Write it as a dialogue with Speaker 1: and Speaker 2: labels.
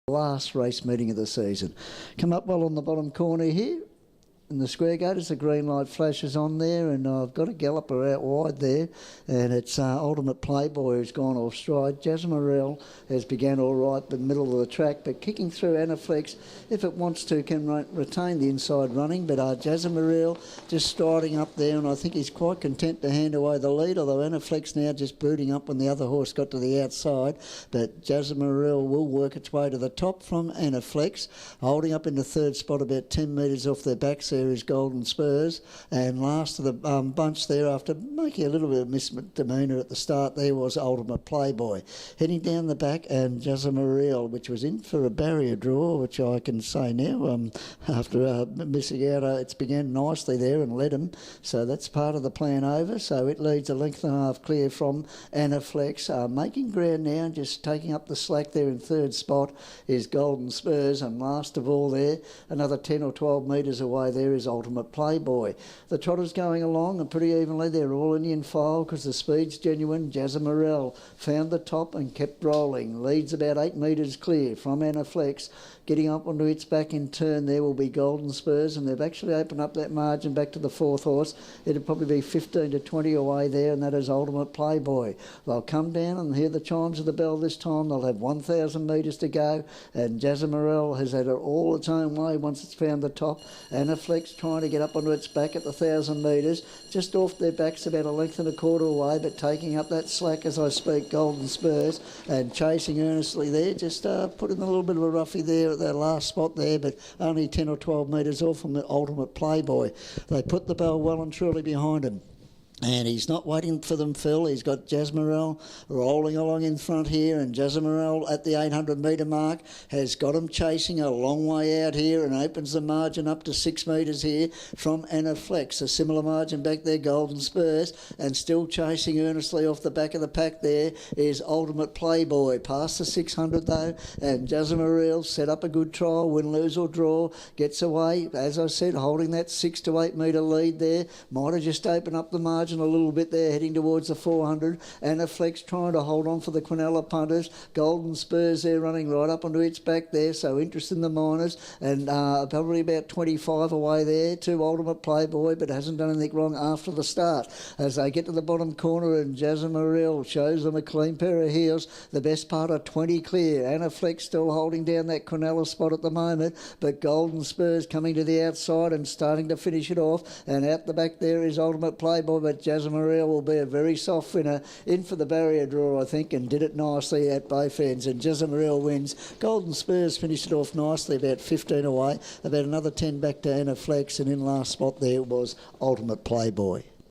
Speaker 1: Last race meeting of the season. Come up well on the bottom corner here. In the square gate as the green light flashes on there, and I've got a galloper out wide there, and it's Ultimate Playboy who's gone off stride. Jazmarel has began all right but middle of the track, but kicking through Anaflex, if it wants to, can retain the inside running, but Jazmarel just striding up there, and I think he's quite content to hand away the lead, although Anaflex now just booting up when the other horse got to the outside, but Jazmarel will work its way to the top from Anaflex, holding up in the third spot about 10 metres off their backs there is Golden Spurs, and last of the bunch there after making a little bit of misdemeanour at the start there was Ultimate Playboy. Heading down the back, and Jazmarel, which was in for a barrier draw, which I can say now after missing out, it's began nicely there and led him, so that's part of the plan over, so it leads a length and a half clear from Anaflex. Making ground now, just taking up the slack there in third spot is Golden Spurs, and last of all there, another 10 or 12 metres away there is Ultimate Playboy. The trotters going along and pretty evenly. They're all Indian file because the speed's genuine. Jazmarel found the top and kept rolling. Leads about 8 metres clear from Anaflex. Getting up onto its back in turn there will be Golden Spurs, and they've actually opened up that margin back to the fourth horse. It'll probably be 15 to 20 away there, and that is Ultimate Playboy. They'll come down and hear the chimes of the bell this time. They'll have 1,000 metres to go, and Jazmarel has had it all its own way once it's found the top. Anaflex trying to get up onto its back at the 1,000 metres, just off their backs about a length and a quarter away, but taking up that slack as I speak, Golden Spurs, and chasing earnestly there, just putting a little bit of a roughie there at that last spot there, but only 10 or 12 metres off from the Ultimate Playboy. They put the bell well and truly behind him. And he's not waiting for them, Phil. He's got Jazmarel rolling along in front here, and Jazmarel at the 800 metre mark has got him chasing a long way out here and opens the margin up to 6 metres here from Anaflex. A similar margin back there, Golden Spurs, and still chasing earnestly off the back of the pack there is Ultimate Playboy. Past the 600 though, and Jazmarel set up a good trial, win, lose or draw, gets away, as I said, holding that 6 to 8 metre lead there. Might have just opened up the margin a little bit there, heading towards the 400. Anaflex trying to hold on for the Quinella punters. Golden Spurs there running right up onto its back there, so interest in the minors, and probably about 25 away there to Ultimate Playboy, but hasn't done anything wrong after the start. As they get to the bottom corner, and Jazmarel shows them a clean pair of heels, the best part of 20 clear. Anaflex still holding down that Quinella spot at the moment, but Golden Spurs coming to the outside and starting to finish it off, and out the back there is Ultimate Playboy, but Jazmarel will be a very soft winner, in for the barrier draw I think, and did it nicely at both ends, and Jazmarel wins. Golden Spurs finished it off nicely, about 15 away, about another 10 back to Anaflex, and in last spot there was Ultimate Playboy.